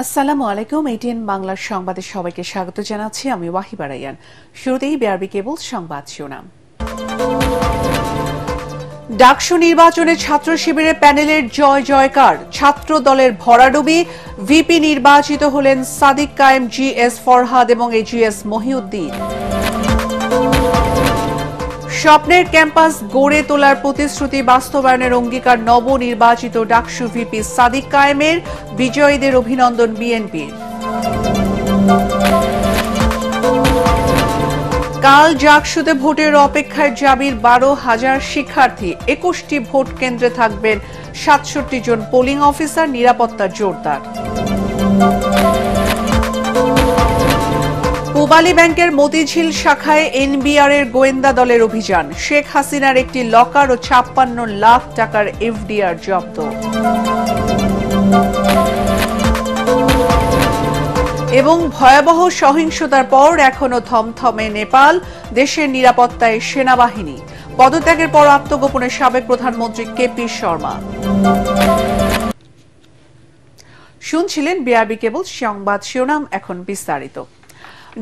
আসসালামু আলাইকুম। এটিএন বাংলার সংবাদে সবাইকে স্বাগত জানাচ্ছি। আমি ওয়াহিবা রায়ান। শুরুতেই বিআরবি কেবল সংবাদ শিরোনাম। ডাকসু নির্বাচনে ছাত্র শিবিরের প্যানেলের জয় জয়কার, ছাত্র দলের ভরাডুবি। ভিপি নির্বাচিত হলেন সাদিক কায়েম, জিএস ফরহাদ এবং এজিএস মহিউদ্দিন। স্বপ্নের ক্যাম্পাস গড়ে তোলার প্রতিশ্রুতি বাস্তবায়নের অঙ্গীকার নবনির্বাচিত ডাকসু ভিপি সাদিক কায়েমের, বিজয়ীদের অভিনন্দন বিএনপির। কাল ডাকসুতে ভোটের অপেক্ষায় জাবির 12,000 শিক্ষার্থী। 21টি ভোট কেন্দ্রে থাকবেন 67 জন পোলিং অফিসার, নিরাপত্তা জোরদার। পূবালী ব্যাংকের মতিঝিল শাখায় এনবিআর এর গোয়েন্দা দলের অভিযান। শেখ হাসিনার একটি লকার ও 56 লাখ টাকার এফডিআর জব্দ। এবং ভয়াবহ সহিংসতার পর এখনো থমথমে নেপাল, দেশের নিরাপত্তায় সেনাবাহিনী। পদত্যাগের পর আত্মগোপনে সাবেক প্রধানমন্ত্রী কেপি শর্মা। শুনছিলেন বিআরবি কেবল সংবাদ শিরোনাম, এখন বিস্তারিত।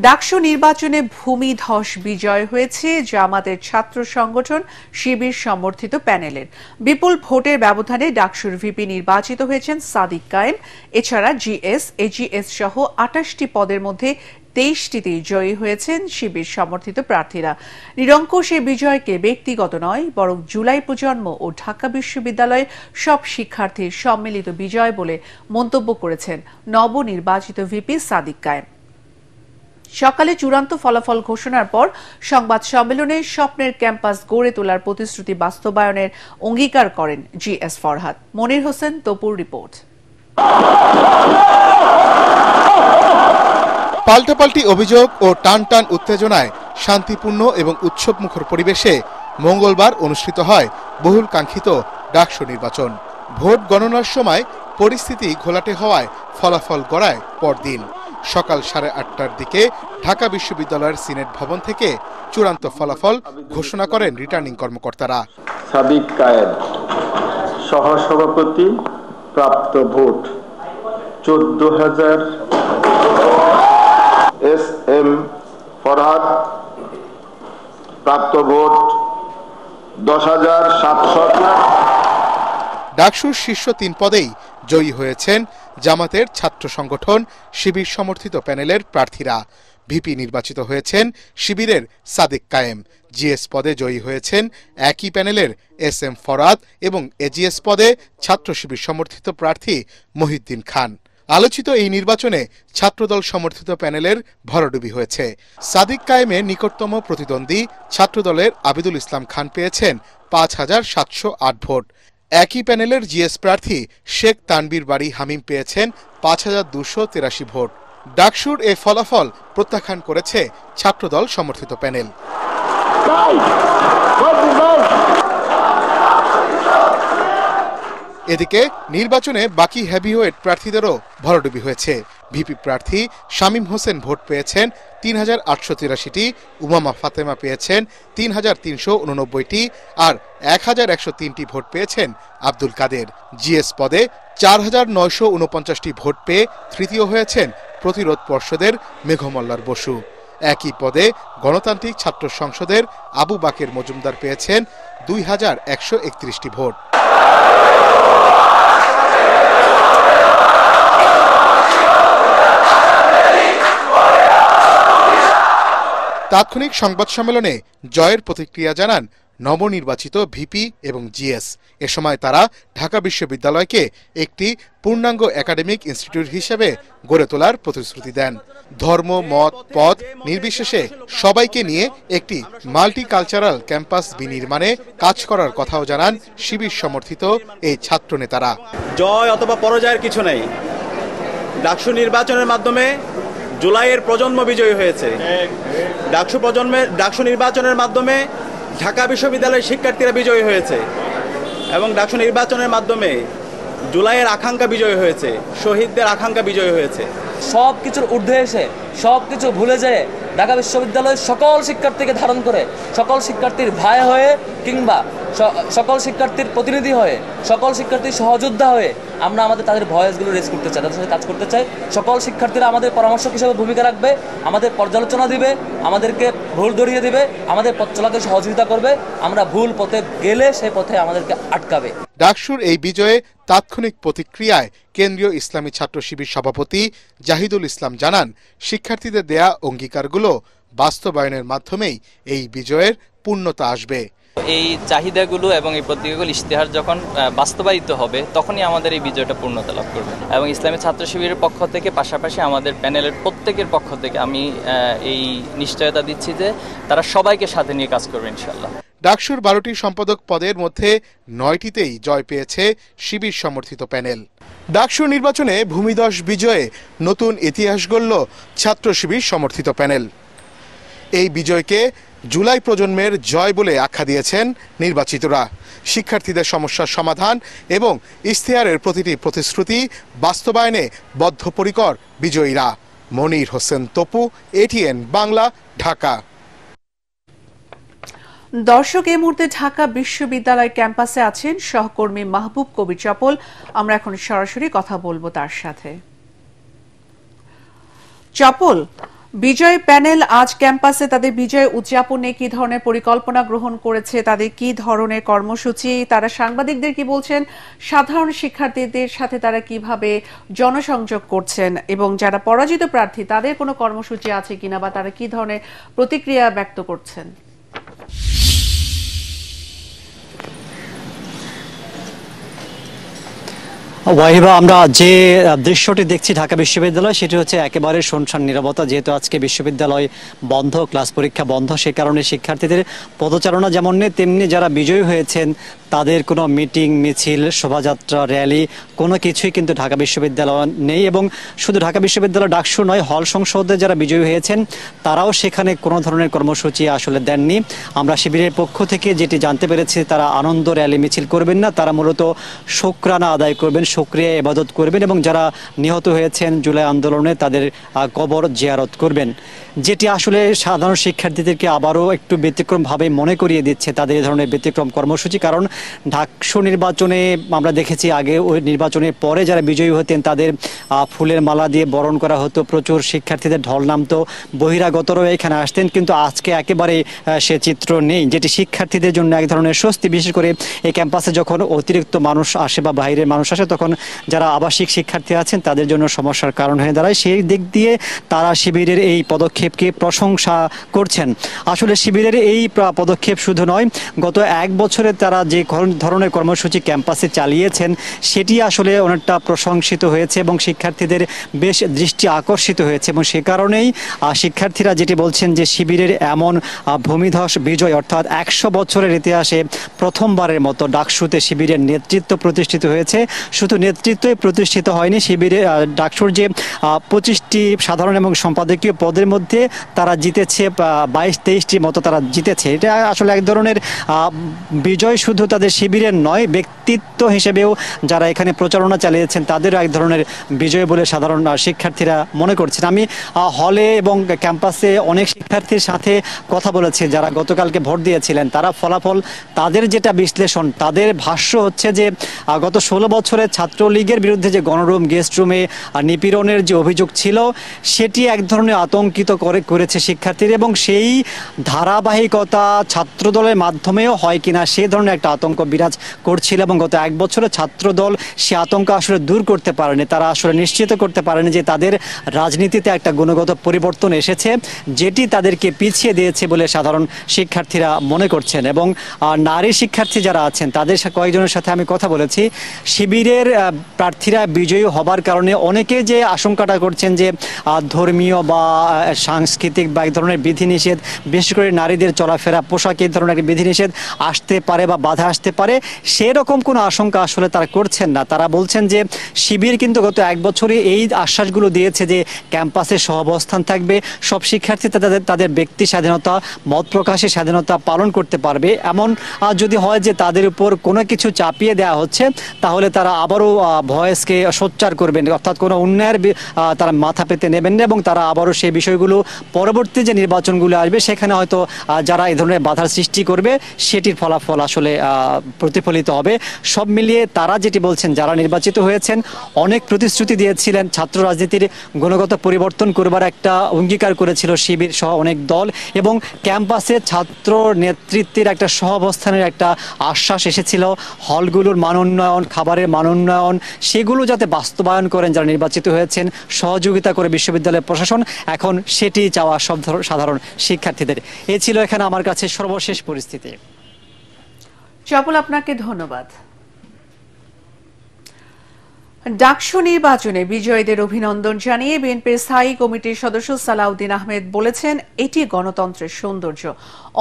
ডাকসু নির্বাচনে ভূমিধস বিজয় হয়েছে জামাতের ছাত্র সংগঠন শিবির সমর্থিত প্যানেলের। বিপুল ভোটের ব্যবধানে ডাকসুর ভিপি নির্বাচিত হয়েছেন সাদিক কায়েম। এছাড়া জিএস, এজিএস সহ 28টি পদের মধ্যে 23টিতেই জয়ী হয়েছেন শিবির সমর্থিত প্রার্থীরা। নিরঙ্কুশ এই বিজয়কে ব্যক্তিগত নয়, বরং জুলাই প্রজন্ম ও ঢাকা বিশ্ববিদ্যালয়ের সব শিক্ষার্থীর সম্মিলিত বিজয় বলে মন্তব্য করেছেন নবনির্বাচিত ভিপি সাদিক কায়েম। সকালে চূড়ান্ত ফলাফল ঘোষণার পর সংবাদ সম্মেলনে স্বপ্নের ক্যাম্পাস গড়ে তোলার প্রতিশ্রুতি বাস্তবায়নের অঙ্গীকার করেন জিএস ফরহাদ। মনির হোসেন তপুর রিপোর্ট। পাল্টাপাল্টি অভিযোগ ও টান টান উত্তেজনায় শান্তিপূর্ণ এবং উৎসবমুখর পরিবেশে মঙ্গলবার অনুষ্ঠিত হয় বহুল কাঙ্ক্ষিত ডাকসু নির্বাচন। ভোট গণনার সময় পরিস্থিতি ঘোলাটে হওয়ায় ফলাফল গড়ায় পরদিন সকাল 8:30টার দিকে ঢাকা বিশ্ববিদ্যালয়ের সিনেট ভবন থেকে চূড়ান্ত ফলাফল ঘোষণা করেন রিটার্নিং কর্মকর্তারা। সাদিক কায়েম সহসভাপতি, প্রাপ্ত ভোট 14,000। এস এম ফরহাদ প্রাপ্ত ভোট 10,700। ডাকসুর শীর্ষ 3 পদেই জয়ী হয়েছেন জামাতের ছাত্র সংগঠন শিবির সমর্থিত প্যানেলের প্রার্থীরা। ভিপি নির্বাচিত হয়েছেন শিবিরের সাদিক কায়েম। জিএস পদে জয়ী হয়েছেন একই প্যানেলের এস এম ফরহাদ এবং এজিএস পদে ছাত্র শিবির সমর্থিত প্রার্থী মহিউদ্দিন খান। আলোচিত এই নির্বাচনে ছাত্রদল সমর্থিত প্যানেলের ভরাডুবি হয়েছে। সাদিক কায়েমের নিকটতম প্রতিদ্বন্দ্বী ছাত্রদলের আবিদুল ইসলাম খান পেয়েছেন 5,708 ভোট। একই প্যানেলের জিএস প্রার্থী শেখ তানবীর বাড়ি হামিম পেয়েছেন 5,283 ভোট। ডাকসুর এ ফলাফল প্রত্যাখ্যান করেছে ছাত্রদল সমর্থিত প্যানেল। এদিকে নির্বাচনে বাকি হেভিওয়েট প্রার্থীদেরও ভরাডুবি হয়েছে। ভিপি প্রার্থী শামীম হোসেন ভোট পেয়েছেন 3,883টি, উমামা ফাতেমা পেয়েছেন 3,389টি আর 1,103টি ভোট পেয়েছেন আব্দুল কাদের। জিএস পদে 4,949টি ভোট পেয়ে তৃতীয় হয়েছেন প্রতিরোধ পর্ষদের মেঘমল্লার বসু। একই পদে গণতান্ত্রিক ছাত্র সংসদের আবু বাকের মজুমদার পেয়েছেন 2,131টি ভোট। তাৎক্ষণিক সংবাদ সম্মেলনে জয়ের প্রতিক্রিয়া জানান নবনির্বাচিত ভিপি এবং জিএস। এ সময় তারা ঢাকা বিশ্ববিদ্যালয়কে একটি পূর্ণাঙ্গ একাডেমিক ইনস্টিটিউট হিসেবে গড়ে তোলার প্রতিশ্রুতি দেন। ধর্ম, মত, পদ নির্বিশেষে সবাইকে নিয়ে একটি মাল্টিকালচারাল ক্যাম্পাস বিনির্মাণে কাজ করার কথাও জানান শিবির সমর্থিত এই ছাত্র নেতারা। জয় অথবা পরাজয়ের কিছু নেই। ডাকসু নির্বাচনের মাধ্যমে জুলাইয়ের প্রজন্ম বিজয়ী হয়েছে। ডাকসু নির্বাচনের মাধ্যমে ঢাকা বিশ্ববিদ্যালয়ের শিক্ষার্থীরা বিজয়ী হয়েছে এবং ডাকসু নির্বাচনের মাধ্যমে জুলাইয়ের আকাঙ্ক্ষা বিজয়ী হয়েছে, শহীদদের আকাঙ্ক্ষা বিজয়ী হয়েছে। সব কিছুর ঊর্ধ্বে এসে সব কিছু ভুলে যেয়ে ঢাকা বিশ্ববিদ্যালয়ের সকল শিক্ষার্থীকে ধারণ করে, সকল শিক্ষার্থীর ভাই হয়ে কিংবা সকল শিক্ষার্থীর প্রতিনিধি হয়ে, সকল শিক্ষার্থীর সহযোদ্ধা হয়ে আমরা তাদের ভয়েসগুলো রেজ করতে চাই, তাদের সাথে কাজ করতে চাই। সকল শিক্ষার্থীরা আমাদের পরামর্শক হিসেবে ভূমিকা রাখবে, আমাদের পর্যালোচনা দিবে, আমাদেরকে ভুল ধরিয়ে দিবে, আমাদের পথ চলাকে সহযোগিতা করবে। আমরা ভুল পথে গেলে সেই পথে আমাদেরকে আটকাবে। ডাকসুর এই বিজয়ে তাৎক্ষণিক প্রতিক্রিয়ায় কেন্দ্রীয় ইসলামী ছাত্র শিবির সভাপতি জাহিদুল ইসলাম জানান, শিক্ষার্থীদের দেয়া অঙ্গীকারগুলো বাস্তবায়নের মাধ্যমেই এই বিজয়ের পূর্ণতা আসবে। এই চাহিদাগুলো এবং এই প্রতিজ্ঞাগুলো ইশতেহার যখন বাস্তবায়িত হবে তখনই আমাদের এই বিজয়টা পূর্ণতা লাভ করবে। এবং ইসলামী ছাত্র শিবিরের পক্ষ থেকে পাশাপাশি আমাদের প্যানেলের প্রত্যেকের পক্ষ থেকে আমি এই নিশ্চয়তা দিচ্ছি যে তারা সবাইকে সাথে নিয়ে কাজ করবে ইনশাআল্লাহ। ডাকসুর 12টি সম্পাদক পদের মধ্যে 9টিতেই জয় পেয়েছে শিবির সমর্থিত প্যানেল। ডাকসু নির্বাচনে ভূমিধস বিজয়ে নতুন ইতিহাস গড়ল ছাত্র শিবির সমর্থিত প্যানেল। এই বিজয়কে জুলাই প্রজন্মের জয় বলে আখ্যা দিয়েছেন নির্বাচিতরা। শিক্ষার্থীদের সমস্যার সমাধান এবং ইশতেহারের প্রতিটি প্রতিশ্রুতি বাস্তবায়নে বদ্ধপরিকর বিজয়ীরা। মনির হোসেন তপু, এটিএন বাংলা, ঢাকা। দর্শক, এই মুহূর্তে ঢাকা বিশ্ববিদ্যালয় ক্যাম্পাসে আছেন সহকর্মী মাহবুব কবির চপল। আমরা এখন সরাসরি কথা বলবো তার সাথে। চপল, বিজয় প্যানেল আজ ক্যাম্পাসে তাদের বিজয় উদযাপনে কি ধরনের পরিকল্পনা গ্রহণ করেছে, তাদের কি ধরনের কর্মসূচি, তারা সাংবাদিকদের কি বলছেন, সাধারণ শিক্ষার্থীদের সাথে তারা কিভাবে জনসংযোগ করছেন এবং যারা পরাজিত প্রার্থী তাদের কোনো কর্মসূচি আছে কিনা বা তারা কি ধরনের প্রতিক্রিয়া ব্যক্ত করছেন? ওয়াহিবা, আমরা যে দৃশ্যটি দেখছি ঢাকা বিশ্ববিদ্যালয় সেটি হচ্ছে একেবারে শুনশান নীরবতা। যেহেতু আজকে বিশ্ববিদ্যালয় বন্ধ, ক্লাস পরীক্ষা বন্ধ, সে কারণে শিক্ষার্থীদের পদচারণা যেমন নেই তেমনি যারা বিজয়ী হয়েছেন তাদের কোনো মিটিং, মিছিল, শোভাযাত্রা, র্যালি কোনো কিছুই কিন্তু ঢাকা বিশ্ববিদ্যালয় নেই। এবং শুধু ঢাকা বিশ্ববিদ্যালয় ডাকসু নয়, হল সংসদে যারা বিজয়ী হয়েছেন তারাও সেখানে কোনো ধরনের কর্মসূচি আসলে দেননি। আমরা শিবিরের পক্ষ থেকে যেটি জানতে পেরেছি, তারা আনন্দ র্যালি মিছিল করবেন না, তারা মূলত শুকরানা আদায় করবেন, শুকরিয়া ইবাদত করবেন এবং যারা নিহত হয়েছেন জুলাই আন্দোলনে তাদের কবর জিয়ারত করবেন। যেটি আসলে সাধারণ শিক্ষার্থীদেরকে আবারও একটু ব্যতিক্রমভাবে মনে করিয়ে দিচ্ছে তাদের এই ধরনের ব্যতিক্রম কর্মসূচি। কারণ ডাকসু নির্বাচনে আমরা দেখেছি আগে ওই নির্বাচনের পরে যারা বিজয়ী হতেন তাদের ফুলের মালা দিয়ে বরণ করা হতো, প্রচুর শিক্ষার্থীদের ঢল নামতো, বহিরাগতরাও এখানে আসতেন। কিন্তু আজকে একেবারে সে চিত্র নেই, যেটি শিক্ষার্থীদের জন্য এক ধরনের স্বস্তি। বিশেষ করে এই ক্যাম্পাসে যখন অতিরিক্ত মানুষ আসে বা বাইরের মানুষ আসে তখন যারা আবাসিক শিক্ষার্থী আছেন তাদের জন্য সমস্যার কারণ হয়ে দাঁড়ায়। সেই দিক দিয়ে তারা শিবিরের এই পদক্ষেপকে প্রশংসা করছেন। আসলে শিবিরের এই পদক্ষেপ শুধু নয়, গত এক বছরে তারা যে ধরনের কর্মসূচি ক্যাম্পাসে চালিয়েছেন সেটি আসলে অনেকটা প্রশংসিত হয়েছে এবং শিক্ষার্থীদের বেশ দৃষ্টি আকর্ষিত হয়েছে। এবং সে কারণেই শিক্ষার্থীরা যেটি বলছেন যে শিবিরের এমন ভূমিধস বিজয়, অর্থাৎ 100 বছরের ইতিহাসে প্রথমবারের মতো ডাকসুতে শিবিরের নেতৃত্ব প্রতিষ্ঠিত হয়েছে। শুধু নেতৃত্বই প্রতিষ্ঠিত হয়নি, শিবিরে ডাকসুর যে 25টি সাধারণ এবং সম্পাদকীয় পদের মধ্যে তারা জিতেছে 22-23টি মতো তারা জিতেছে। এটা আসলে এক ধরনের বিজয় শুধু তাদের শিবিরের নয়, ব্যক্তিত্ব হিসেবেও যারা এখানে প্রচারণা চালিয়েছেন তাদেরও এক ধরনের বিজয় বলে সাধারণ শিক্ষার্থীরা মনে করছেন। আমি হলে এবং ক্যাম্পাসে অনেক শিক্ষার্থীর সাথে কথা বলেছি যারা গতকালকে ভোট দিয়েছিলেন। তারা ফলাফল, তাদের যেটা বিশ্লেষণ, তাদের ভাষ্য হচ্ছে যে গত 16 বছরে ছাত্রলীগের বিরুদ্ধে যে গণরুম, গেস্ট রুমে নিপীড়নের যে অভিযোগ ছিল সেটি এক ধরনের আতঙ্কিত করেছে শিক্ষার্থীরা এবং সেই ধারাবাহিকতা ছাত্রদলের মাধ্যমেও হয় কিনা সে ধরনের একটা আতঙ্ক বিরাজ করছিল। এবং গত এক বছরে ছাত্রদল সে আতঙ্ক আসলে দূর করতে পারেনি, তারা আসলে নিশ্চিত করতে পারেনি যে তাদের রাজনীতিতে একটা গুণগত পরিবর্তন এসেছে যেটি তাদেরকে পিছিয়ে দিয়েছে বলে সাধারণ শিক্ষার্থীরা মনে করছেন। এবং নারী শিক্ষার্থী যারা আছেন তাদের কয়েকজনের সাথে আমি কথা বলেছি। শিবিরের প্রার্থীরা বিজয়ী হবার কারণে অনেকে যে আশঙ্কাটা করছেন যে ধর্মীয় বা সাংস্কৃতিক বা এক ধরনের বিধিনিষেধ, বিশেষ করে নারীদের চলাফেরা, পোশাকে এই ধরনের বিধিনিষেধ আসতে পারে বা বাধা আসতে পারে, সেরকম কোনো আশঙ্কা আসলে তারা করছেন না। তারা বলছেন যে শিবির কিন্তু গত এক বছরে এই আশ্বাসগুলো দিয়েছে যে ক্যাম্পাসে সহাবস্থান থাকবে, সব শিক্ষার্থী তাদের ব্যক্তি স্বাধীনতা, মত প্রকাশের স্বাধীনতা পালন করতে পারবে। এমন যদি হয় যে তাদের উপর কোনো কিছু চাপিয়ে দেওয়া হচ্ছে তাহলে তারা আবার আবারও ভয়েসকে সোচ্চার করবেন, অর্থাৎ কোনো অন্যায়ের তারা মাথা পেতে নেবেন না এবং তারা আবারও সেই বিষয়গুলো পরবর্তী যে নির্বাচনগুলো আসবে সেখানে হয়তো যারা এই ধরনের বাধার সৃষ্টি করবে সেটির ফলাফল আসলে প্রতিফলিত হবে। সব মিলিয়ে তারা যেটি বলছেন, যারা নির্বাচিত হয়েছেন অনেক প্রতিশ্রুতি দিয়েছিলেন, ছাত্র রাজনীতির গুণগত পরিবর্তন করবার একটা অঙ্গীকার করেছিল শিবির সহ অনেক দল, এবং ক্যাম্পাসে ছাত্র নেতৃত্বের একটা সহাবস্থানের একটা আশ্বাস এসেছিল। হলগুলোর মান উন্নয়ন, খাবারের মান উন্নয়ন, সেগুলো যাতে বাস্তবায়ন করেন যারা নির্বাচিত হয়েছেন, সহযোগিতা করে বিশ্ববিদ্যালয়ের প্রশাসন, এখন সেটি চাওয়া সব সাধারণ শিক্ষার্থীদের। এ ছিল এখানে আমার কাছে সর্বশেষ পরিস্থিতি। চপল, আপনাকে ধন্যবাদ। ডাকসু নির্বাচনে বিজয়ীদের অভিনন্দন জানিয়ে বিএনপির স্থায়ী কমিটির সদস্য সালাউদ্দিন আহমেদ বলেছেন, এটি গণতন্ত্রের সৌন্দর্য।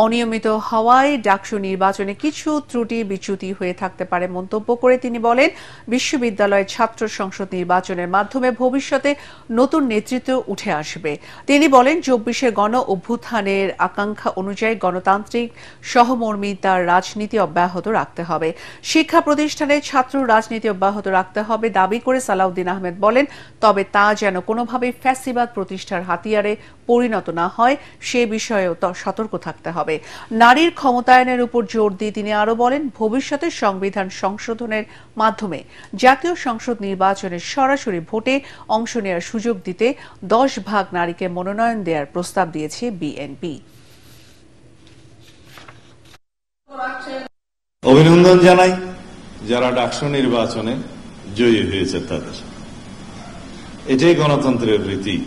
অনিয়মিত হওয়ায় ডাকসু নির্বাচনে কিছু ত্রুটি বিচ্যুতি হয়ে থাকতে পারে মন্তব্য করে তিনি বলেন, বিশ্ববিদ্যালয়ের ছাত্র সংসদ নির্বাচনের মাধ্যমে ভবিষ্যতে নতুন নেতৃত্ব উঠে আসবে। তিনি বলেন, ২৪শে গণ অভ্যুত্থানের আকাঙ্ক্ষা অনুযায়ী গণতান্ত্রিক সহমর্মিতার রাজনীতি অব্যাহত রাখতে হবে। শিক্ষা প্রতিষ্ঠানে ছাত্র রাজনীতি অব্যাহত রাখতে হবে দাবি করে সালাউদ্দিন আহমেদ বলেন, তবে তা যেন কোনোভাবেই ফ্যাসিবাদ প্রতিষ্ঠার হাতিয়ারে পরিণত না হয় সে বিষয়েও সতর্ক থাকতে হবে। নারীর ক্ষমতায়নের উপর জোর দিয়ে তিনি আরো বলেন, ভবিষ্যতে সংবিধান সংশোধনের মাধ্যমে জাতীয় সংসদ নির্বাচনে সরাসরি ভোটে অংশ নেওয়ার সুযোগ দিতে ১০ ভাগ নারীকে মনোনয়ন দেওয়ার প্রস্তাব দিয়েছে বিএনপি। অভিনন্দন জানাই যারা ডাকসু নির্বাচনে জয়ী হয়েছে তাদের। এটাই গণতন্ত্রের রীতি।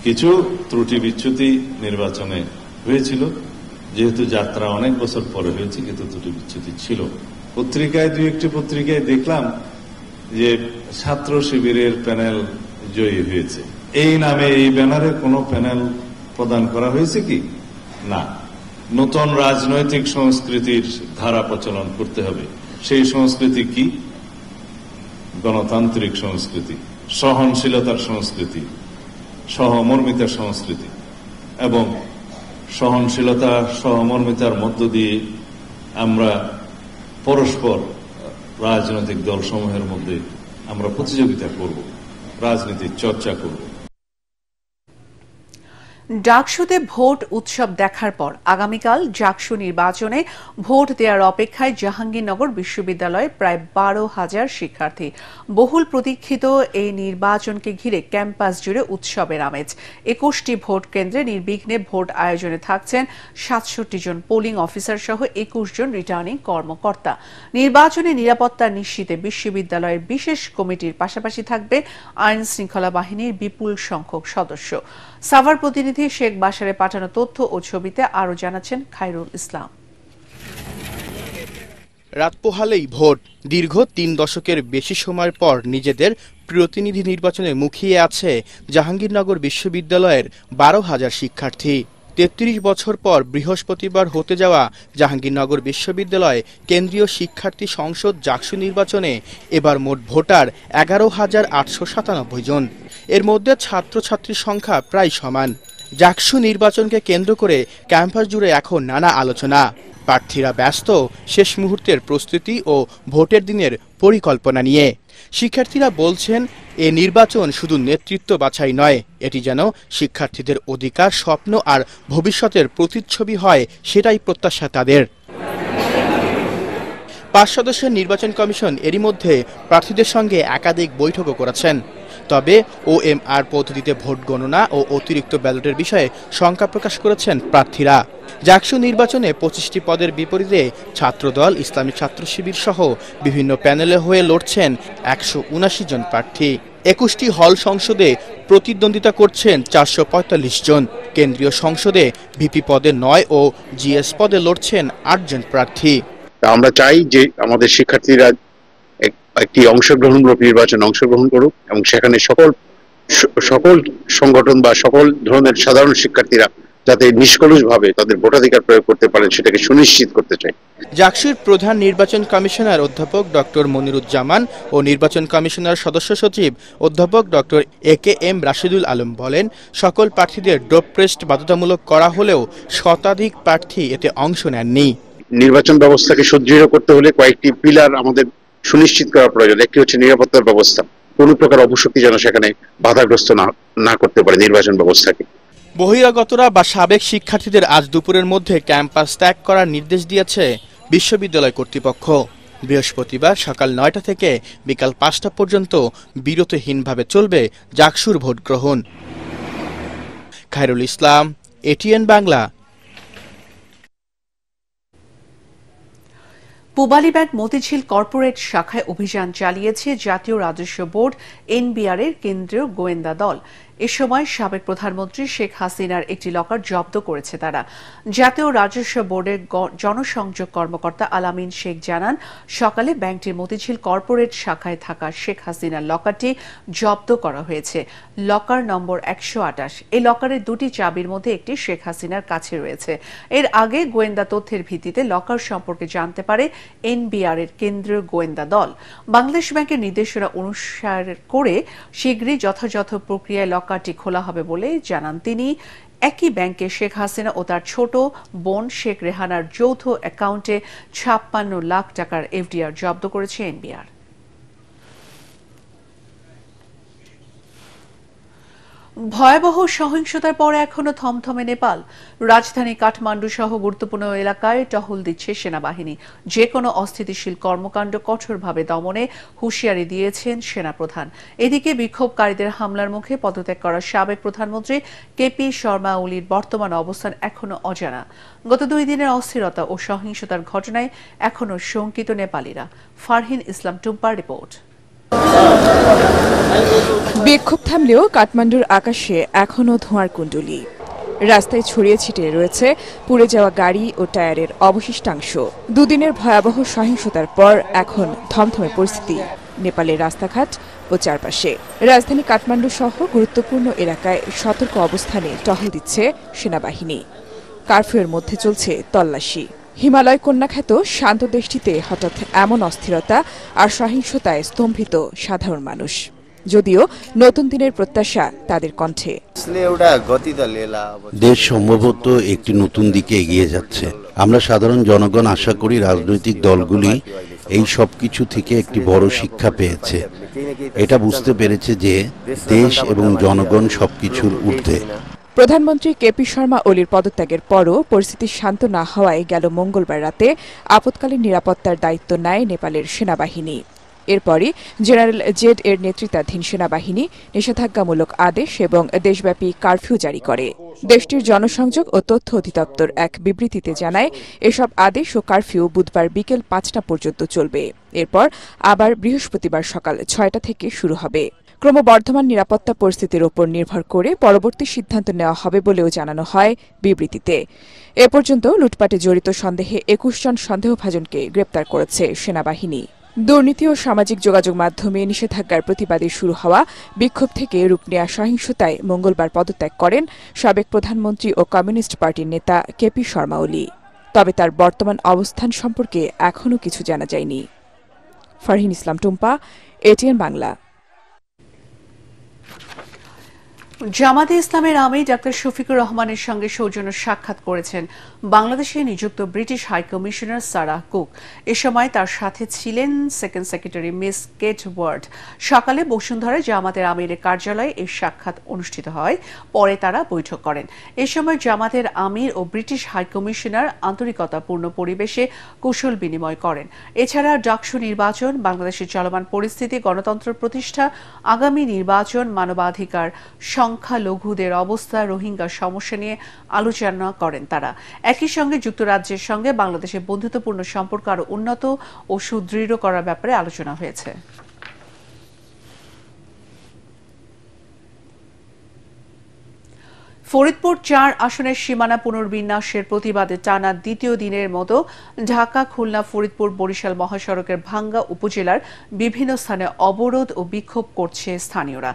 কিছু ত্রুটি বিচ্যুতি নির্বাচনে হয়েছিল, যেহেতু যাত্রা অনেক বছর পরে হয়েছে, কিন্তু ত্রুটি বিচ্যুতি ছিল। পত্রিকায়, দুই একটি পত্রিকায় দেখলাম যে ছাত্র শিবিরের প্যানেল জয়ী হয়েছে। এই নামে এই ব্যানারে কোনো প্যানেল প্রদান করা হয়েছে কি? না। নতুন রাজনৈতিক সংস্কৃতির ধারা প্রচলন করতে হবে। সেই সংস্কৃতি কি? গণতান্ত্রিক সংস্কৃতি, সহনশীলতার সংস্কৃতি, সহমর্মিতার সংস্কৃতি, এবং সহনশীলতা সহমর্মিতার মধ্য দিয়ে আমরা পরস্পর রাজনৈতিক দলসমূহের মধ্যে আমরা প্রতিযোগিতা করব, রাজনীতির চর্চা করব। ডাকসুতে ভোট উৎসব দেখার পর আগামীকাল ডাকসু নির্বাচনে ভোট দেওয়ার অপেক্ষায় জাহাঙ্গীরনগর বিশ্ববিদ্যালয়ে প্রায় ১২,০০০ শিক্ষার্থী। বহুল প্রতীক্ষিত এই নির্বাচনকে ঘিরে ক্যাম্পাস জুড়ে উৎসবের আমেজ। ২১টি ভোট কেন্দ্রে নির্বিঘ্নে ভোট আয়োজনে থাকছেন ৬৭ জন পোলিং অফিসার সহ ২১ জন রিটার্নিং কর্মকর্তা। নির্বাচনে নিরাপত্তা নিশ্চিতে বিশ্ববিদ্যালয়ের বিশেষ কমিটির পাশাপাশি থাকবে আইন শৃঙ্খলা বাহিনীর বিপুল সংখ্যক সদস্য। সাভার প্রতিনিধি শেখ বাশারে পাঠানো তথ্য ও ছবিতে আরো জানাচ্ছেন খায়রুল ইসলাম। রাত পোহালেই ভোট। দীর্ঘ ৩ দশকের বেশি সময়ের পর নিজেদের প্রতিনিধি নির্বাচনে মুখিয়ে আছে জাহাঙ্গীরনগর বিশ্ববিদ্যালয়ের ১২,০০০ শিক্ষার্থী। ৩৩ বছর পর বৃহস্পতিবার হতে যাওয়া জাহাঙ্গীরনগর বিশ্ববিদ্যালয় কেন্দ্রীয় শিক্ষার্থী সংসদ ডাকসু নির্বাচনে এবার মোট ভোটার ১১,৮৯৭ জন। এর মধ্যে ছাত্রছাত্রীর সংখ্যা প্রায় সমান। ডাকসু নির্বাচনকে কেন্দ্র করে ক্যাম্পাস জুড়ে এখন নানা আলোচনা। প্রার্থীরা ব্যস্ত শেষ মুহূর্তের প্রস্তুতি ও ভোটের দিনের পরিকল্পনা নিয়ে। শিক্ষার্থীরা বলছেন, এ নির্বাচন শুধু নেতৃত্ব বাছাই নয়, এটি যেন শিক্ষার্থীদের অধিকার, স্বপ্ন আর ভবিষ্যতের প্রতিচ্ছবি হয়, সেটাই প্রত্যাশা তাদের। ৫ সদস্যের নির্বাচন কমিশন এরই মধ্যে প্রার্থীদের সঙ্গে একাধিক বৈঠকও করেছেন। তবে ওএমআর পদ্ধতিতে ভোট গণনা ও অতিরিক্ত ব্যালটের বিষয়ে শঙ্কা প্রকাশ করেছেন প্রার্থীরা। ডাকসু নির্বাচনে ২৫টি পদের বিপরীতে ছাত্রদল, ইসলামী ছাত্র শিবির সহ বিভিন্ন প্যানেলে হয়ে লড়ছেন ১৭৯ জন প্রার্থী। ২১টি হল সংসদে প্রতিদ্বন্দ্বিতা করছেন ৪৪৫ জন। কেন্দ্রীয় সংসদে ভিপি পদে ৯ ও জিএস পদে লড়ছেন ৮ জন প্রার্থী। আমরা চাই যে আমাদের শিক্ষার্থীরা একটি অংশগ্রহণমূলক নির্বাচনে অংশগ্রহণ করুক এবং সেখানে সকল সংগঠন বা সকল ধরনের সাধারণ শিক্ষার্থীরা যাতে নিষ্কলুষভাবে তাদের ভোটাধিকার প্রয়োগ করতে পারেন সেটাকে সুনিশ্চিত করতে চাই। ডাকসুর প্রধান নির্বাচন কমিশনার অধ্যাপক ডক্টর মনিরুজ্জামান ও নির্বাচন কমিশনার সদস্য সচিব অধ্যাপক ডক্টর AKM রাশিদুল আলম বলেন, সকল প্রার্থীদের ডোপ টেস্ট বাধ্যতামূলক করা হলেও শতাধিক প্রার্থী এতে অংশ নেননি। নির্বাচন ব্যবস্থাকে সুদৃঢ় করতে হলে কয়েকটি পিলার আমাদের সুনিশ্চিত করা প্রয়োজন। একটি হচ্ছে নিরাপত্তার ব্যবস্থা, কোনো প্রকার অপশক্তি যেন সেখানে বাধাগ্রস্ত না করতে পারে নির্বাচন ব্যবস্থাকে। বহিরাগতরা বা সাবেক শিক্ষার্থীদের আজ দুপুরের মধ্যে ক্যাম্পাস ত্যাগ করার নির্দেশ দিয়েছে বিশ্ববিদ্যালয় কর্তৃপক্ষ। বৃহস্পতিবার সকাল 9টা থেকে বিকাল 5টা পর্যন্ত বিরতিহীনভাবে চলবে জাকসুর ভোট গ্রহণ। Khairul Islam, ATN Bangla. Pubali bank Motijheel corporate শাখায় অভিযান চালিয়েছে জাতীয় রাজস্ব বোর্ড এনবিআর এর কেন্দ্রীয় গোয়েন্দা দল। এ সময় সাবেক প্রধানমন্ত্রী শেখ হাসিনার একটি লকার জব্দ করেছে তারা। জাতীয় রাজস্ব বোর্ডের জনসংযোগ কর্মকর্তা আলামিন শেখ জানান, সকালে ব্যাংকটির মতিঝিল কর্পোরেট শাখায় থাকা শেখ হাসিনার লকারটি জব্দ করা হয়েছে। লকার নম্বর 128। এই লকারের দুটি চাবির মধ্যে একটি শেখ হাসিনার কাছে রয়েছে। এর আগে গোয়েন্দা তথ্যের ভিত্তিতে লকার সম্পর্কে জানতে পারে এনবিআর এর কেন্দ্রীয় গোয়েন্দা দল। বাংলাদেশ ব্যাংকের নির্দেশনা অনুসার করে শীঘ্রই যথাযথ প্রক্রিয়ায় লকারটি খোলা হবে বলে জানান তিনি। একই ব্যাংকে শেখ হাসিনা ও তার ছোট বোন শেখ রেহানার যৌথ অ্যাকাউন্টে 56 লাখ টাকার এফডিআর জব্দ করেছে এনবিআর। ভয়াবহ সহিংসতার পর এখনো থমথমে নেপাল। রাজধানী কাঠমান্ডু সহ গুরুত্বপূর্ণ এলাকায় টহল দিচ্ছে সেনাবাহিনী। যে কোনো অস্থিতিশীল কর্মকাণ্ড কঠোরভাবে দমনে হুঁশিয়ারি দিয়েছেন সেনাপ্রধান। এদিকে বিক্ষোভকারীদের হামলার মুখে পদত্যাগ করা সাবেক প্রধানমন্ত্রী কেপি শর্মা ওলির বর্তমান অবস্থান এখনো অজানা। গত 2 দিনের অস্থিরতা ও সহিংসতার ঘটনায় এখনো শঙ্কিত নেপালিরা। ফারহিন ইসলাম টুম্পার রিপোর্ট। বিক্ষোভ থামলেও কাঠমান্ডুর আকাশে এখনও ধোঁয়ার কুণ্ডলী। রাস্তায় ছড়িয়ে ছিটিয়ে রয়েছে পুড়ে যাওয়া গাড়ি ও টায়ারের অবশিষ্টাংশ। 2 দিনের ভয়াবহ সহিংসতার পর এখন থমথমে পরিস্থিতি নেপালের রাস্তাঘাট ও চারপাশে। রাজধানী কাঠমান্ডু সহ গুরুত্বপূর্ণ এলাকায় সতর্ক অবস্থানে টহল দিচ্ছে সেনাবাহিনী। কারফিউয়ের মধ্যে চলছে তল্লাশি। হিমালয় কন্যা খ্যাত শান্ত দেশটিতে হঠাৎ এমন অস্থিরতা আর সহিংসতায় স্তম্ভিত সাধারণ মানুষ। যদিও নতুন দিনের প্রত্যাশা তাদের কণ্ঠে। দেশ সম্ভবত একটি নতুন দিকে এগিয়ে যাচ্ছে। আমরা সাধারণ জনগণ আশা করি রাজনৈতিক দলগুলি এই সব কিছু থেকে একটি বড় শিক্ষা পেয়েছে। এটা বুঝতে পেরেছে যে দেশ এবং জনগণ সবকিছুর ঊর্ধ্বে। প্রধানমন্ত্রী কেপি শর্মা ওলির পদত্যাগের পরও পরিস্থিতি শান্ত না হওয়ায় গেল মঙ্গলবার রাতে আপৎকালীন নিরাপত্তার দায়িত্ব নেয় নেপালের সেনাবাহিনী। এরপরই জেনারেল জেড এর নেতৃত্বাধীন সেনাবাহিনী নিষেধাজ্ঞামূলক আদেশ এবং দেশব্যাপী কারফিউ জারি করে। দেশটির জনসংযোগ ও তথ্য অধিদপ্তর এক বিবৃতিতে জানায়, এসব আদেশ ও কারফিউ বুধবার বিকেল 5টা পর্যন্ত চলবে। এরপর আবার বৃহস্পতিবার সকাল 6টা থেকে শুরু হবে। ক্রমবর্ধমান নিরাপত্তা পরিস্থিতির ওপর নির্ভর করে পরবর্তী সিদ্ধান্ত নেওয়া হবে বলেও জানানো হয় বিবৃতিতে। এ পর্যন্ত লুটপাটে জড়িত সন্দেহে 21 জন সন্দেহভাজনকে গ্রেপ্তার করেছে সেনাবাহিনী। দুর্নীতি ও সামাজিক যোগাযোগ মাধ্যমে নিষেধাজ্ঞার প্রতিবাদে শুরু হওয়া বিক্ষোভ থেকে রূপ নেয়া সহিংসতায় মঙ্গলবার পদত্যাগ করেন সাবেক প্রধানমন্ত্রী ও কমিউনিস্ট পার্টির নেতা কেপি শর্মা ওলি। তবে তার বর্তমান অবস্থান সম্পর্কে এখনও কিছু জানা যায়নি। ফারহিন ইসলাম টুম্পা, এটিএন বাংলা। জামাতে ইসলামের আমির ডাক্তার শফিকুর রহমানের সঙ্গে সৌজন্য সাক্ষাৎ করেছেন বাংলাদেশে নিযুক্ত ব্রিটিশ হাইকমিশনার সারাহ কুক। এ সময় তার সাথে ছিলেন second secretary Miss Kate Ward. সকালে বসুন্ধরায় জামাতের আমিরের কার্যালয়ে এই সাক্ষাৎ অনুষ্ঠিত হয়। পরে তারা বৈঠক করেন। এ সময় জামাতের আমির ও ব্রিটিশ হাইকমিশনার আন্তরিকতাপূর্ণ পরিবেশে কুশল বিনিময় করেন। এছাড়া ডাকসু নির্বাচন, বাংলাদেশের চলমান পরিস্থিতি, গণতন্ত্র প্রতিষ্ঠা, আগামী নির্বাচন, মানবাধিকার, সংখ্যালঘুদের অবস্থা, রোহিঙ্গা সমস্যা নিয়ে আলোচনা করেন তারা। একই সঙ্গে যুক্তরাজ্যের সঙ্গে বাংলাদেশের বন্ধুত্বপূর্ণ সম্পর্ক আরও উন্নত ও সুদৃঢ় করার ব্যাপারে আলোচনা হয়েছে। ফরিদপুর 4 আসনের সীমানা পুনর্বিন্যাসের প্রতিবাদে টানা দ্বিতীয় দিনের মতো ঢাকা, খুলনা, ফরিদপুর, বরিশাল মহাসড়কের ভাঙ্গা উপজেলার বিভিন্ন স্থানে অবরোধ ও বিক্ষোভ করছে স্থানীয়রা।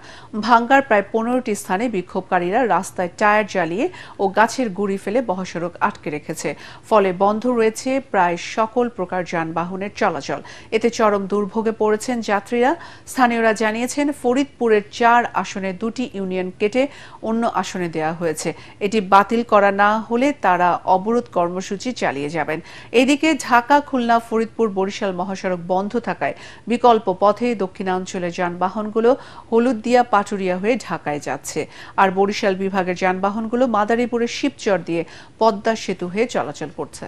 ভাঙ্গার প্রায় 15টি স্থানে বিক্ষোভকারীরা রাস্তায় টায়ার জ্বালিয়ে ও গাছের গুঁড়ি ফেলে মহাসড়ক আটকে রেখেছে। ফলে বন্ধ রয়েছে প্রায় সকল প্রকার যানবাহনের চলাচল। এতে চরম দুর্ভোগে পড়েছেন যাত্রীরা। স্থানীয়রা জানিয়েছেন, ফরিদপুরের 4 আসনে 2টি ইউনিয়ন কেটে অন্য আসনে দেওয়া হয়েছে। এটি বাতিল করা না হলে তারা অবরোধ কর্মসূচি চালিয়ে যাবেন। এদিকে ঢাকা, খুলনা, ফরিদপুর, বরিশাল মহাসড়ক বন্ধ থাকায় বিকল্প পথে দক্ষিণাঞ্চলের যানবাহনগুলো হলুদিয়া, পাটুরিয়া হয়ে ঢাকায় যাচ্ছে। আর বরিশাল বিভাগের যানবাহনগুলো মাদারীপুরের শিবচর দিয়ে পদ্মা সেতু হয়ে চলাচল করছে।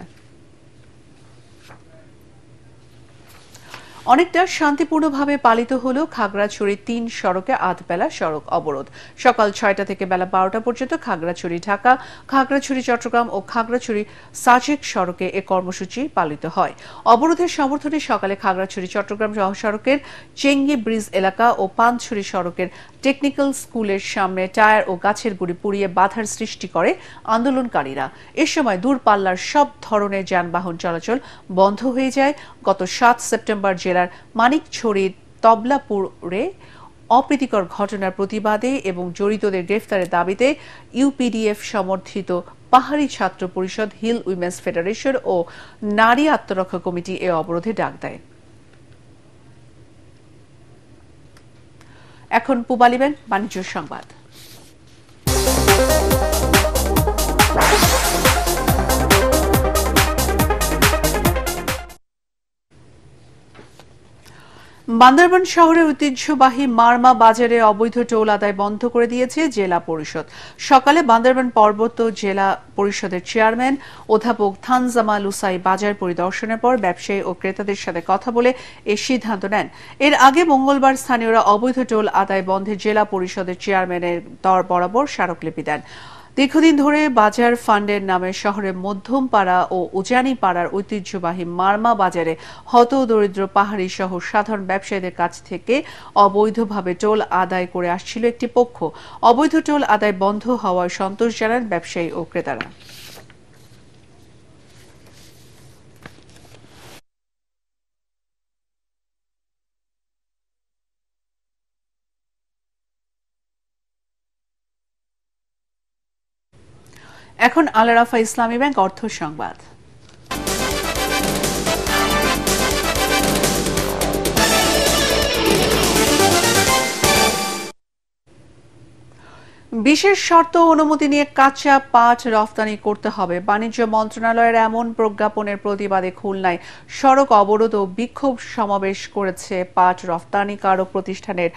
অনেকটা শান্তিপূর্ণভাবে পালিত হল খাগড়াছড়ি ৩ সড়কে আধবেলা সড়ক অবরোধ। সকাল ৬টা থেকে বেলা ১২টা পর্যন্ত খাগড়াছড়ি ঢাকা, খাগড়াছড়ি চট্টগ্রাম ও খাগড়াছড়ি সাজেক সড়কে এ কর্মসূচি পালিত হয়। অবরোধের সমর্থনে সকালে খাগড়াছড়ি চট্টগ্রাম সড়কের চেঙ্গি ব্রিজ এলাকা ও পানছড়ি সড়কের টেকনিক্যাল স্কুলের সামনে টায়ার ও গাছের গুড়ি পুড়িয়ে বাধার সৃষ্টি করে আন্দোলনকারীরা। এ সময় দূরপাল্লার সব ধরনের যানবাহন চলাচল বন্ধ হয়ে যায়। গত ৭ সেপ্টেম্বর জেলার মানিকছড়ির তবলাপুরে অপ্রীতিকর ঘটনার প্রতিবাদে এবং জড়িতদের গ্রেফতারের দাবিতে ইউপিডিএফ সমর্থিত পাহাড়ি ছাত্র পরিষদ, হিল উইমেন্স ফেডারেশন ও নারী আত্মরক্ষা কমিটি এ অবরোধে ডাক দেয়। এখন পূবালী ব্যাংক বাণিজ্য সংবাদ। বান্দরবান শহরের ঐতিহ্যবাহী মারমা বাজারে অবৈধ টোল আদায় বন্ধ করে দিয়েছে জেলা পরিষদ। সকালে বান্দরবান পার্বত্য জেলা পরিষদের চেয়ারম্যান অধ্যাপক থানজামা লুসাই বাজার পরিদর্শনের পর ব্যবসায়ী ও ক্রেতাদের সাথে কথা বলে এই সিদ্ধান্ত নেন। এর আগে মঙ্গলবার স্থানীয়রা অবৈধ টোল আদায় বন্ধে জেলা পরিষদের চেয়ারম্যানের দর বরাবর স্মারকলিপি দেন। দীর্ঘদিন ধরে বাজার ফান্ডের নামে শহরের মধ্যমপাড়া ও উজানি পাড়ার ঐতিহ্যবাহী মারমা বাজারে হতদরিদ্র পাহাড়ি সহ সাধারণ ব্যবসায়ীদের কাছ থেকে অবৈধভাবে টোল আদায় করে আসছিল একটি পক্ষ। অবৈধ টোল আদায় বন্ধ হওয়ায় সন্তোষ জানান ব্যবসায়ী ও ক্রেতারা। এখন আল রাফা ইসলামী ব্যাংক অর্থ সংবাদ। বিশেষ শর্ত অনুমতি নিয়ে কাঁচা পাট রফতানি করতে হবে। বাণিজ্য মন্ত্রণালয়ের এমন প্রজ্ঞাপনের প্রতিবাদে খুলনায় সড়ক অবরোধ ও বিক্ষোভ সমাবেশ করেছে পাট রফতানিকারক প্রতিষ্ঠানের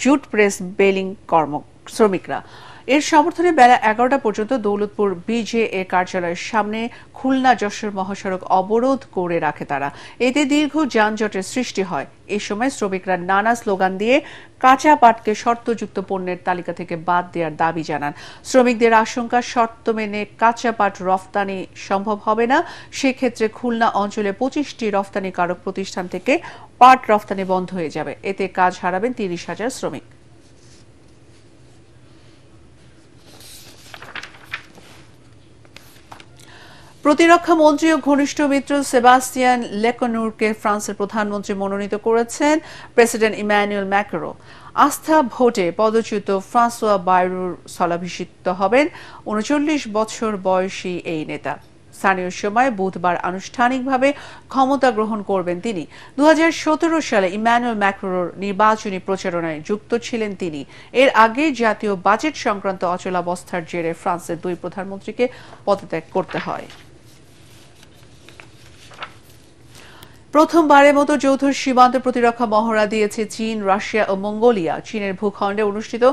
জুট প্রেস বেলিং শ্রমিকরা। এর সমর্থনে বেলা ১১টা পর্যন্ত দৌলতপুর বিজেএ কার্যালয়ের সামনে খুলনা যশোর মহাসড়ক অবরোধ করে রাখে তারা। এতে দীর্ঘ যানজটের সৃষ্টি হয়। এ সময় শ্রমিকরা নানা স্লোগান দিয়ে কাঁচা পাটকে শর্তযুক্ত পণ্যের তালিকা থেকে বাদ দেওয়ার দাবি জানান। শ্রমিকদের আশঙ্কা, শর্ত মেনে কাঁচা পাট রফতানি সম্ভব হবে না। সেক্ষেত্রে খুলনা অঞ্চলে ২৫টি রফতানিকারক প্রতিষ্ঠান থেকে পাট রফতানি বন্ধ হয়ে যাবে। এতে কাজ হারাবেন ৩০,০০০ শ্রমিক। প্রতিরক্ষা মন্ত্রী ও ঘনিষ্ঠ মিত্র সেবাস্তিয়ান লেকনুরকে ফ্রান্সের প্রধানমন্ত্রী মনোনীত করেছেন প্রেসিডেন্ট ইম্যানুয়েল ম্যাক্রো। আস্থা ভোটে পদচ্যুত ফ্রাঁসোয়া বায়রুর স্থলাভিষিক্ত হবেন ৩৯ বছর বয়সী এই নেতা। স্থানীয় সময় বুধবার আনুষ্ঠানিকভাবে ক্ষমতা গ্রহণ করবেন তিনি। ২০১৭ সালে ইম্যানুয়েল ম্যাক্রোর নির্বাচনী প্রচারণায় যুক্ত ছিলেন তিনি। এর আগে জাতীয় বাজেট সংক্রান্ত অচলাবস্থার জেরে ফ্রান্সের দুই প্রধানমন্ত্রীকে পদত্যাগ করতে হয়। প্রথমবারের মতো যৌথ সীমান্ত প্রতিরক্ষা মহড়া দিয়েছে চীন, রাশিয়া ও মঙ্গোলিয়া। চীনের ভূখণ্ডে অনুষ্ঠিত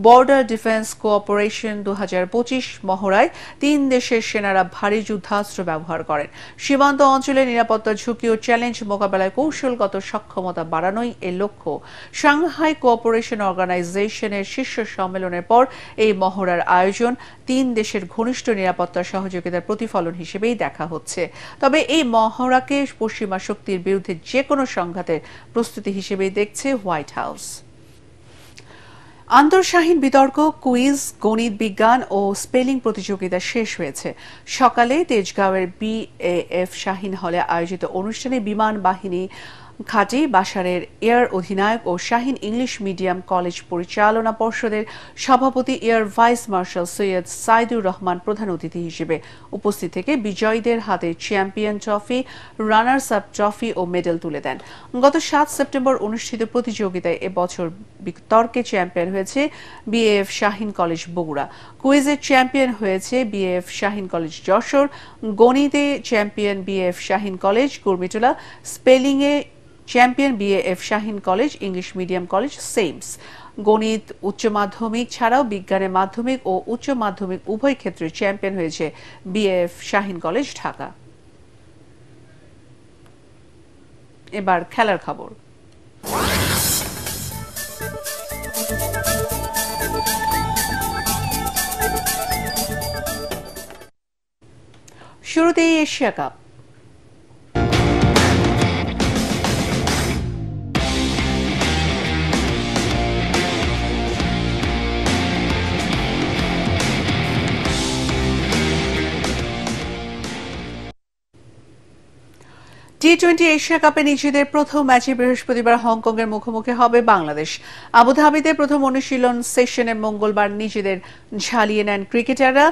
বর্ডার ডিফেন্স কোঅপারেশন ২০২৫ মহড়ায় ৩ দেশের সেনারা ভারী যুদ্ধাস্ত্র ব্যবহার করেন। সীমান্ত অঞ্চলে নিরাপত্তা ঝুঁকি ও চ্যালেঞ্জ মোকাবেলায় কৌশলগত সক্ষমতা বাড়ানোই এর লক্ষ্য। সাংহাই কোঅপারেশন অর্গানাইজেশনের শীর্ষ সম্মেলনের পর এই মহড়ার আয়োজন ৩ দেশের ঘনিষ্ঠ নিরাপত্তা সহযোগিতার প্রতিফলন হিসেবেই দেখা হচ্ছে। তবে এই মহড়াকে পশ্চিমা শক্তির বিরুদ্ধে যে কোনো সংঘাতের প্রস্তুতি হিসেবেই দেখছে হোয়াইট হাউস। আন্তঃশাহীন বিতর্ক, কুইজ, গণিত, বিজ্ঞান ও স্পেলিং প্রতিযোগিতা শেষ হয়েছে। সকালে তেজগাঁওয়ের বিএএফ শাহীন হলে আয়োজিত অনুষ্ঠানে বিমান বাহিনী ঘাঁটি বাশারের এয়ার অধিনায়ক ও শাহীন ইংলিশ মিডিয়াম কলেজ পরিচালনা পর্ষদের সভাপতি air vice marshal Syed Saidur Rahman প্রধান অতিথি হিসেবে উপস্থিত থেকে বিজয়ীদের হাতে champion trophy, runners up trophy ও মেডেল তুলে দেন। গত 7 সেপ্টেম্বর অনুষ্ঠিত প্রতিযোগিতায় এবছর বিতর্কে চ্যাম্পিয়ন হয়েছে বিএএফ শাহীন কলেজ বগুড়া, কুইজের চ্যাম্পিয়ন হয়েছে বিএএফ শাহীন কলেজ যশোর, গণিতে champion BAF Shaheen college Kurmitola, স্পেলিংয়ে champion BAF Shaheen college English medium college সেইমস। গণিত উচ্চ মাধ্যমিক ছাড়াও বিজ্ঞানের মাধ্যমিক ও উচ্চ মাধ্যমিক উভয় ক্ষেত্রে চ্যাম্পিয়ন হয়েছে বিএএফ শাহীন কলেজ ঢাকা। এবার খেলার খবর। শুরুতেই এশিয়া কাপ। টি-20 এশিয়া কাপে নিজেদের প্রথম ম্যাচে বৃহস্পতিবার হংকংয়ের মুখোমুখি হবে বাংলাদেশ। আবুধাবিতে প্রথম অনুশীলন সেশনে মঙ্গলবার নিজেদের ঝালিয়ে নেন ক্রিকেটাররা।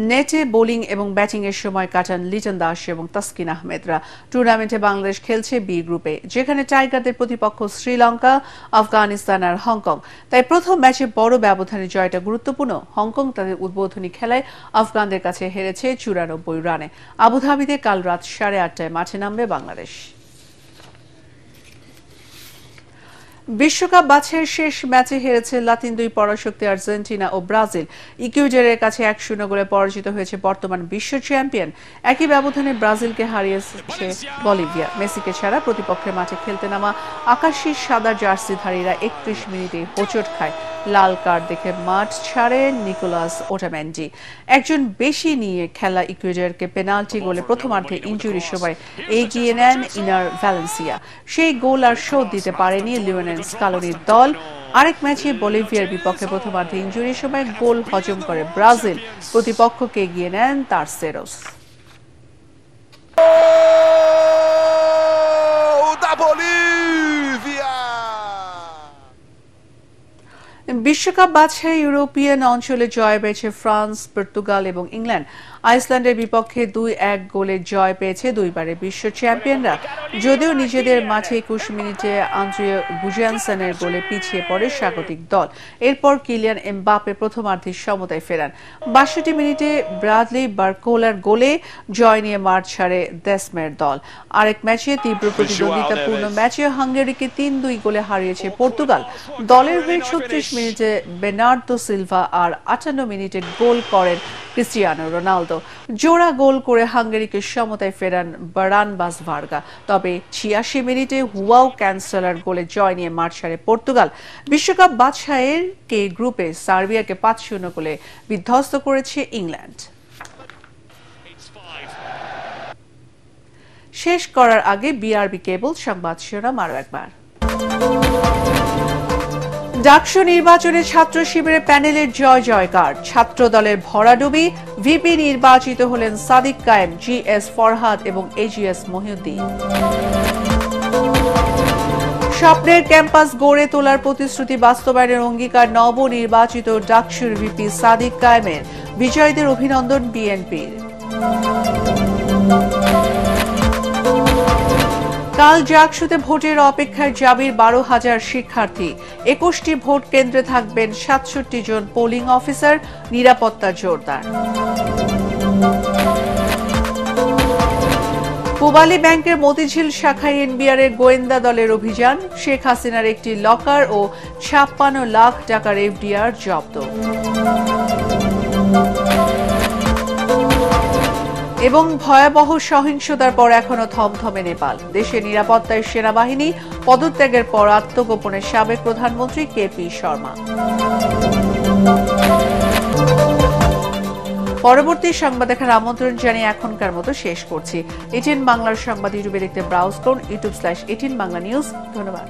নেটে বোলিং এবং ব্যাটিং এর সময় কাটান লিটন দাস এবং তাসকিন আহমেদরা। টুর্নামেন্টে বাংলাদেশ খেলছে বি গ্রুপে, যেখানে টাইগারদের প্রতিপক্ষ শ্রীলঙ্কা, আফগানিস্তান আর হংকং। তাই প্রথম ম্যাচে বড় ব্যবধানে জয়টা গুরুত্বপূর্ণ। হংকং তাদের উদ্বোধনী খেলায় আফগানদের কাছে হেরেছে 94 রানে। আবুধাবিতে কাল রাত 8:30টায় মাঠে নামবে বাংলাদেশ। বিশ্বকাপ বাছাইয়ের শেষ ম্যাচে হেরেছে লাতিন দুই পরাশক্তি আর্জেন্টিনা ও ব্রাজিল। ইকুয়েডরের কাছে 1-0 গোলে পরাজিত হয়েছে বর্তমান বিশ্ব চ্যাম্পিয়ন। একই ব্যবধানে ব্রাজিলকে হারিয়েছে বলিভিয়া। মেসিকে ছাড়া প্রতিপক্ষের মাঠে খেলতে নামা আকাশী সাদা জার্সিধারীরা 31 মিনিটে হোঁচট খায়। লাল কার্ড দেখে মাঠ ছাড়ে নিকোলাস ওটামেন্ডি। একজন বেশি নিয়ে খেলা ইকুয়েডরকে পেনাল্টি গোলে প্রথমার্ধে ইনজুরির সময় এগিয়ে নেন ইনার ভ্যালেন্সিয়া। সেই গোল আর শোধ দিতে পারেনি লিওনেল স্কালোনির দল। আরেক ম্যাচে বলিভিয়ার বিপক্ষে প্রথমার্ধে ইনজুরির সময় গোল হজম করে ব্রাজিল। প্রতিপক্ষকে এগিয়ে নেন তারসেরোস। বিশ্বকাপ বাছাই ইউরোপিয়ান অঞ্চলে জয় পেয়েছে ফ্রান্স, পর্তুগাল এবং ইংল্যান্ড। আইসল্যান্ডের বিপক্ষে 2-1 গোলে জয় পেয়েছে দুইবারের বিশ্ব চ্যাম্পিয়নরা। যদিও নিজেদের মাঠে 21 মিনিটে আন্দ্রিয়া গুজেনসেনের গোলে পিছিয়ে পড়ে স্বাগতিক দল। এরপর কিলিয়ান এমবাপে প্রথমার্ধে সমতায় ফেরান। 62 মিনিটে ব্রাডলি বারকোলার গোলে জয় নিয়ে মাঠ ছাড়ে দেশমের দল। আরেক ম্যাচে তীব্র প্রতিদ্বন্দ্বিতাপূর্ণ ম্যাচে হাঙ্গেরিকে 3-2 গোলে হারিয়েছে পর্তুগাল। দলের হয়ে 36 মিনিটে বেনার্দো সিলভা আর 58 মিনিটে গোল করেন ক্রিস্টিয়ানো রোনালদো। জোড়া গোল করে হাঙ্গেরিকে সমতায় ফেরান বারানবাস ভার্গা। তবে 86 মিনিটে হুয়াও ক্যান্সেলার গোলে জয় নিয়ে মাঠ ছাড়ে পর্তুগাল। বিশ্বকাপ বাছাইয়ের কে গ্রুপে সার্বিয়াকে 5-0 গোলে বিধ্বস্ত করেছে ইংল্যান্ড। শেষ করার আগে বিআরবি কেবল সংবাদ শিরোনাম আরো একবার। ডাকসু নির্বাচনে ছাত্র শিবিরের প্যানেলের জয় জয়কার, ছাত্র দলের ভরাডুবি। ভিপি নির্বাচিত হলেন সাদিক কায়েম, জিএস ফরহাদ এবং এজিএস মহিউদ্দিন। স্বপ্নের ক্যাম্পাস গড়ে তোলার প্রতিশ্রুতি বাস্তবায়নের অঙ্গীকার নবনির্বাচিত ডাকসুর ভিপি সাদিক কায়েমের। বিজয়ীদের অভিনন্দন বিএনপির। কাল ডাকসুতে ভোটের অপেক্ষায় জাবির 12,000 শিক্ষার্থী। 21টি ভোট কেন্দ্রে থাকবেন 67 জন পোলিং অফিসার। নিরাপত্তা জোরদার। পূবালী ব্যাংকের মতিঝিল শাখায় এনবিআর এর গোয়েন্দা দলের অভিযান। শেখ হাসিনার একটি লকার ও 56 লাখ টাকার এফডিআর জব্দ। এবং ভয়াবহ সহিংসতার পর এখনো থমথমে নেপাল। দেশের নিরাপত্তায় সেনাবাহিনী পদত্যাগের পর আত্মগোপনের সাবেক প্রধানমন্ত্রী কেপি শর্মা। পরবর্তী সংবাদ দেখার আমন্ত্রণ জানিয়ে এখনকার মতো শেষ করছি। এটিএন বাংলার সংবাদ ইউটিউবে দেখতে ব্রাউজ করুন youtube/18 বাংলা নিউজ। ধন্যবাদ।